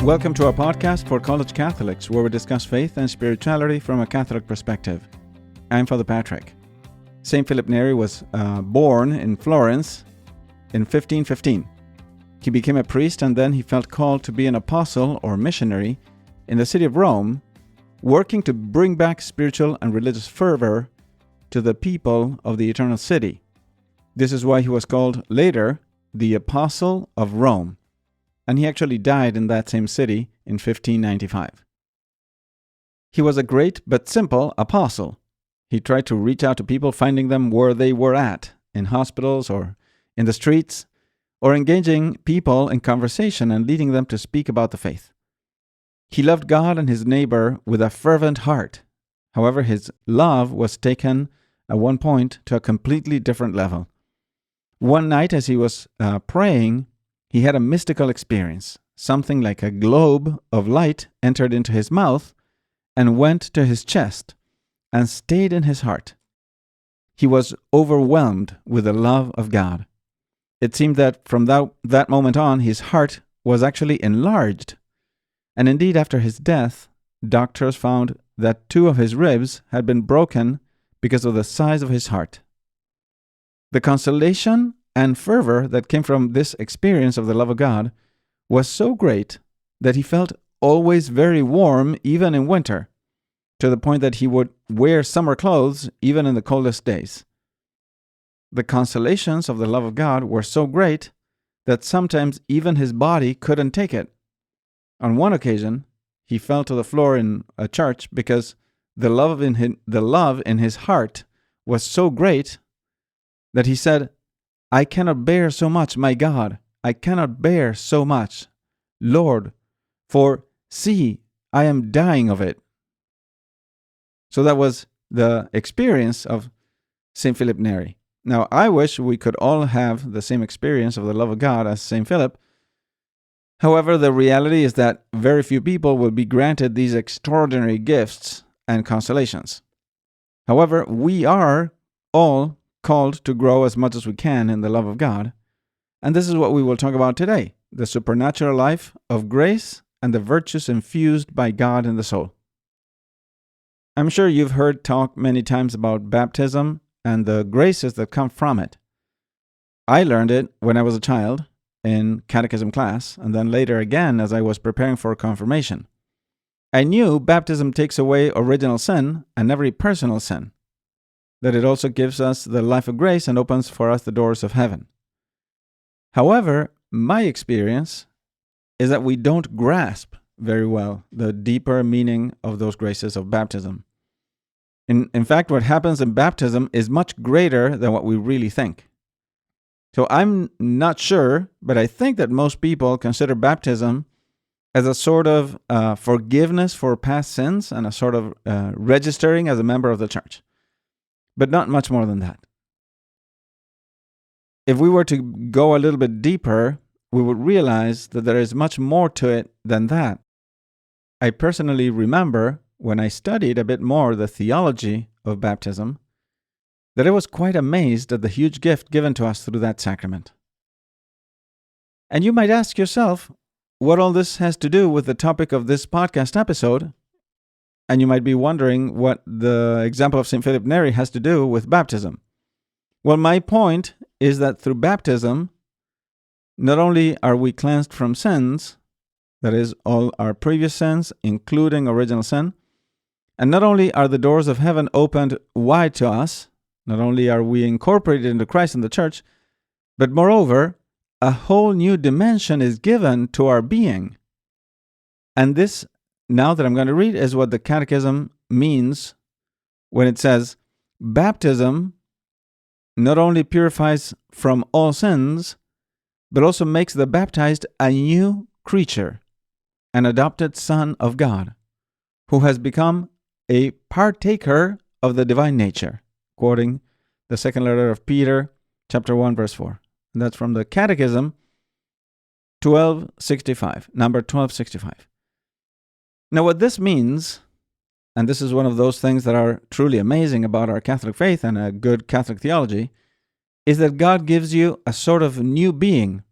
Welcome to our podcast for college Catholics, where we discuss faith and spirituality from a Catholic perspective. I'm Father Patrick. St. Philip Neri was born in Florence in 1515. He became a priest, and then he felt called to be an apostle or missionary in the city of Rome, working to bring back spiritual and religious fervor to the people of the eternal city. This is why he was called later the Apostle of Rome. And he actually died in that same city in 1595. He was a great but simple apostle. He tried to reach out to people, finding them where they were at, in hospitals or in the streets, or engaging people in conversation and leading them to speak about the faith. He loved God and his neighbor with a fervent heart. However, his love was taken at one point to a completely different level. One night as he was praying, he had a mystical experience. Something like a globe of light entered into his mouth and went to his chest and stayed in his heart. He was overwhelmed with the love of God. It seemed that from that moment on, his heart was actually enlarged. And indeed, after his death, doctors found that 2 of his ribs had been broken because of the size of his heart. The consolation and fervor that came from this experience of the love of God was so great that he felt always very warm even in winter, to the point that he would wear summer clothes even in the coldest days. The consolations of the love of God were so great that sometimes even his body couldn't take it. On one occasion, he fell to the floor in a church because the love in his heart was so great that he said, "I cannot bear so much, my God. I cannot bear so much, Lord, for see, I am dying of it." So that was the experience of St. Philip Neri. Now, I wish we could all have the same experience of the love of God as St. Philip. However, the reality is that very few people will be granted these extraordinary gifts and consolations. However, we are all called to grow as much as we can in the love of God. And this is what we will talk about today: the supernatural life of grace and the virtues infused by God in the soul. I'm sure you've heard talk many times about baptism and the graces that come from it. I learned it when I was a child in Catechism class, and then later again as I was preparing for confirmation. I knew baptism takes away original sin and every personal sin, that it also gives us the life of grace and opens for us the doors of heaven. However, my experience is that we don't grasp very well the deeper meaning of those graces of baptism. In fact, what happens in baptism is much greater than what we really think. So I'm not sure, but I think that most people consider baptism as a sort of forgiveness for past sins and a sort of registering as a member of the church. But not much more than that. If we were to go a little bit deeper, we would realize that there is much more to it than that. I personally remember when I studied a bit more the theology of baptism, that I was quite amazed at the huge gift given to us through that sacrament. And you might ask yourself what all this has to do with the topic of this podcast episode. And you might be wondering what the example of St. Philip Neri has to do with baptism. Well, my point is that through baptism, not only are we cleansed from sins, that is, all our previous sins, including original sin, and not only are the doors of heaven opened wide to us, not only are we incorporated into Christ and the church, but moreover, a whole new dimension is given to our being. And this, now that I'm going to read, is what the Catechism means when it says, baptism not only purifies from all sins, but also makes the baptized a new creature, an adopted son of God, who has become a partaker of the divine nature, quoting the second letter of Peter, chapter 1, verse 4. And that's from the Catechism 1265, number 1265. Now, what this means, and this is one of those things that are truly amazing about our Catholic faith and a good Catholic theology, is that God gives you a sort of new being,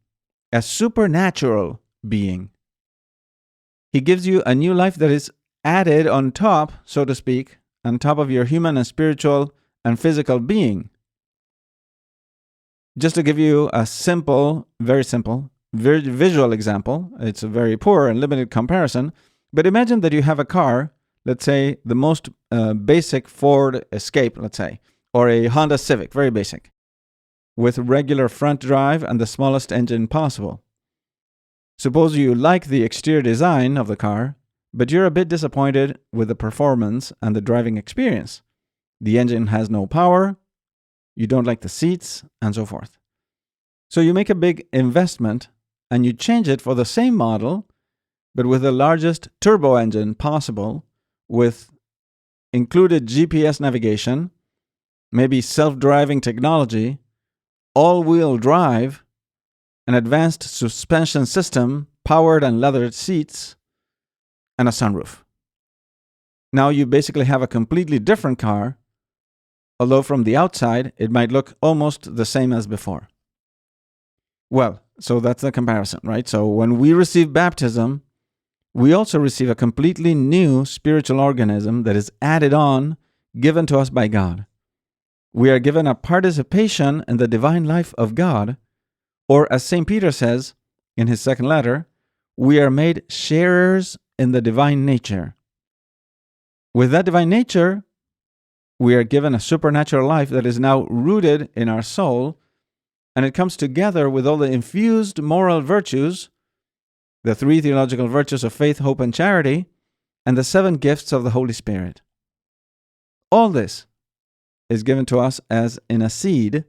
a supernatural being. He gives you a new life that is added on top, so to speak, on top of your human and spiritual and physical being. Just to give you a simple, very visual example, it's a very poor and limited comparison, but imagine that you have a car, let's say the most basic Ford Escape, let's say, or a Honda Civic, very basic, with regular front drive and the smallest engine possible. Suppose you like the exterior design of the car, but you're a bit disappointed with the performance and the driving experience. The engine has no power, you don't like the seats, and so forth. So you make a big investment and you change it for the same model, but with the largest turbo engine possible, with included GPS navigation, maybe self-driving technology, all-wheel drive, an advanced suspension system, powered and leathered seats, and a sunroof. Now you basically have a completely different car, although from the outside it might look almost the same as before. Well, so that's the comparison, right? So when we receive baptism, we also receive a completely new spiritual organism that is added on, given to us by God. We are given a participation in the divine life of God, or as St. Peter says in his second letter, we are made sharers in the divine nature. With that divine nature, we are given a supernatural life that is now rooted in our soul, and it comes together with all the infused moral virtues, the 3 theological virtues of faith, hope, and charity, and the 7 gifts of the Holy Spirit. All this is given to us as in a seed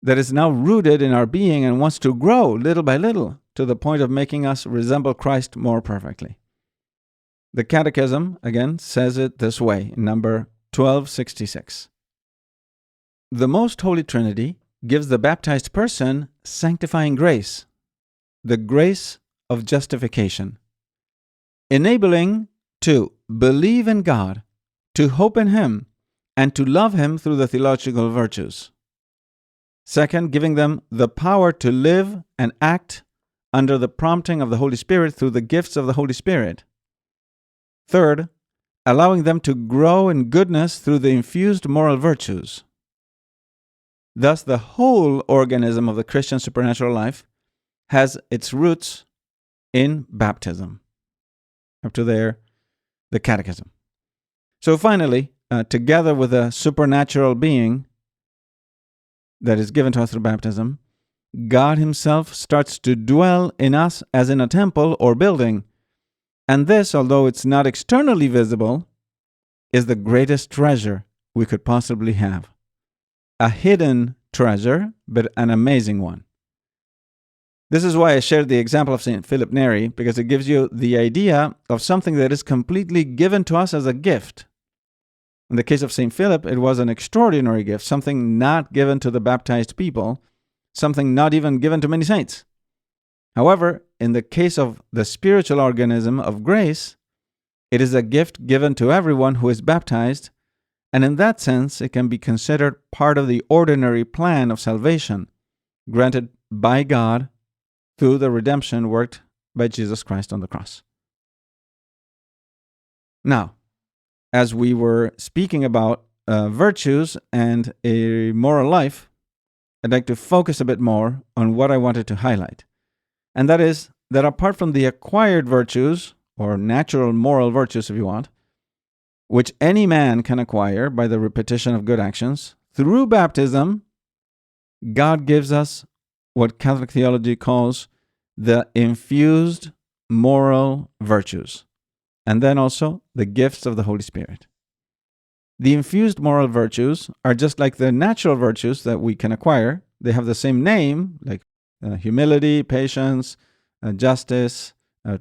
that is now rooted in our being and wants to grow little by little to the point of making us resemble Christ more perfectly. The Catechism, again, says it this way in number 1266. The Most Holy Trinity gives the baptized person sanctifying grace, the grace of justification, enabling to believe in God, to hope in Him, and to love Him through the theological virtues. Second, giving them the power to live and act under the prompting of the Holy Spirit through the gifts of the Holy Spirit. Third, allowing them to grow in goodness through the infused moral virtues. Thus, the whole organism of the Christian supernatural life has its roots in baptism. Up to there, the Catechism. So finally, together with a supernatural being that is given to us through baptism, God Himself starts to dwell in us as in a temple or building. And this, although it's not externally visible, is the greatest treasure we could possibly have. A hidden treasure, but an amazing one. This is why I shared the example of St. Philip Neri, because it gives you the idea of something that is completely given to us as a gift. In the case of St. Philip, it was an extraordinary gift, something not given to the baptized people, something not even given to many saints. However, in the case of the spiritual organism of grace, it is a gift given to everyone who is baptized, and in that sense, it can be considered part of the ordinary plan of salvation, granted by God through the redemption worked by Jesus Christ on the cross. Now, as we were speaking about virtues and a moral life, I'd like to focus a bit more on what I wanted to highlight. And that is that apart from the acquired virtues, or natural moral virtues if you want, which any man can acquire by the repetition of good actions, through baptism, God gives us what Catholic theology calls the infused moral virtues, and then also the gifts of the Holy Spirit. The infused moral virtues are just like the natural virtues that we can acquire. They have the same name, like humility, patience, justice,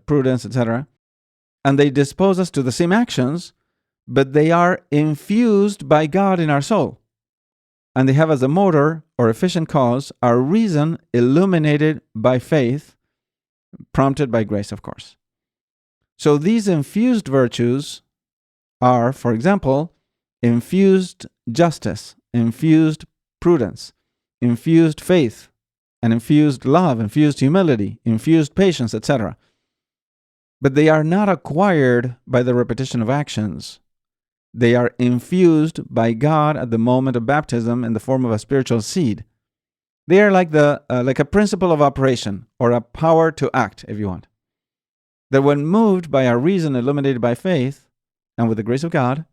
prudence, etc. And they dispose us to the same actions, but they are infused by God in our soul. And they have as a motor or efficient cause our reason illuminated by faith, prompted by grace, of course. So these infused virtues are, for example, infused justice, infused prudence, infused faith, and infused love, infused humility, infused patience, etc. But they are not acquired by the repetition of actions. They are infused by God at the moment of baptism in the form of a spiritual seed. They are like a principle of operation, or a power to act, if you want. That when moved by our reason, illuminated by faith, and with the grace of God,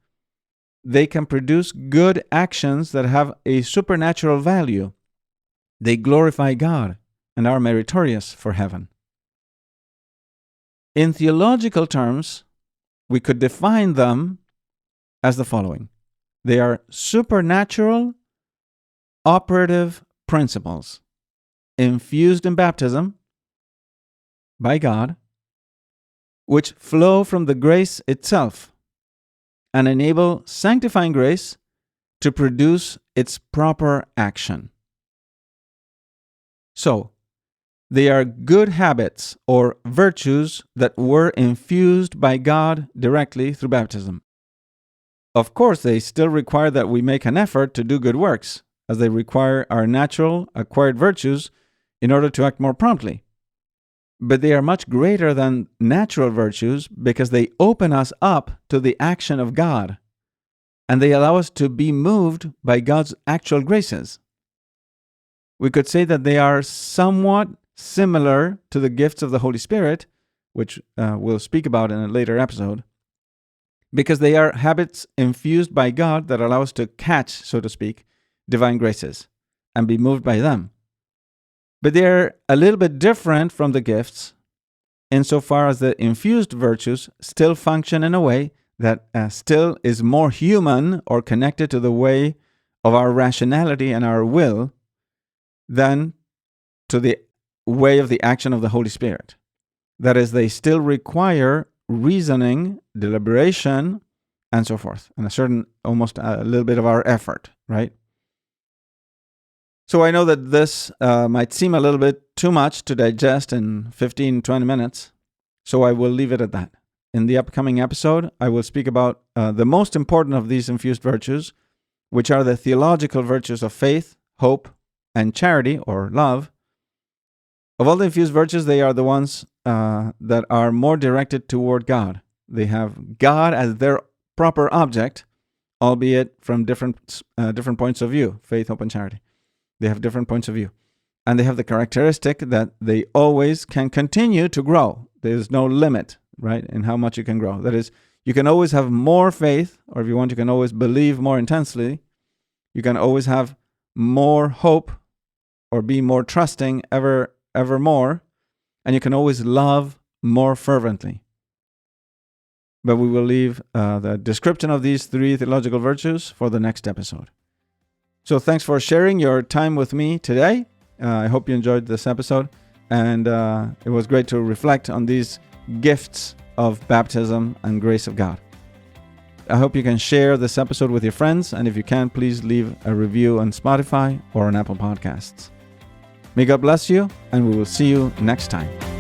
they can produce good actions that have a supernatural value. They glorify God and are meritorious for heaven. In theological terms, we could define them as the following. They are supernatural operative principles infused in baptism by God, which flow from the grace itself and enable sanctifying grace to produce its proper action. So, they are good habits or virtues that were infused by God directly through baptism. Of course, they still require that we make an effort to do good works, as they require our natural, acquired virtues in order to act more promptly. But they are much greater than natural virtues because they open us up to the action of God, and they allow us to be moved by God's actual graces. We could say that they are somewhat similar to the gifts of the Holy Spirit, which we'll speak about in a later episode, because they are habits infused by God that allow us to catch, so to speak, divine graces and be moved by them. But they're a little bit different from the gifts insofar as the infused virtues still function in a way that still is more human or connected to the way of our rationality and our will than to the way of the action of the Holy Spirit. That is, they still require reasoning, deliberation, and so forth, and almost a little bit of our effort, right? So I know that this might seem a little bit too much to digest in 15, 20 minutes, so I will leave it at that. In the upcoming episode, I will speak about the most important of these infused virtues, which are the theological virtues of faith, hope, and charity, or love. Of all the infused virtues, they are the ones that are more directed toward God. They have God as their proper object, albeit from different points of view, faith, hope, and charity. They have different points of view. And they have the characteristic that they always can continue to grow. There's no limit, right, in how much you can grow. That is, you can always have more faith, or if you want, you can always believe more intensely. You can always have more hope, or be more trusting ever more. And you can always love more fervently. But we will leave the description of these three theological virtues for the next episode. So thanks for sharing your time with me today. I hope you enjoyed this episode. And it was great to reflect on these gifts of baptism and grace of God. I hope you can share this episode with your friends. And if you can, please leave a review on Spotify or on Apple Podcasts. May God bless you, and we will see you next time.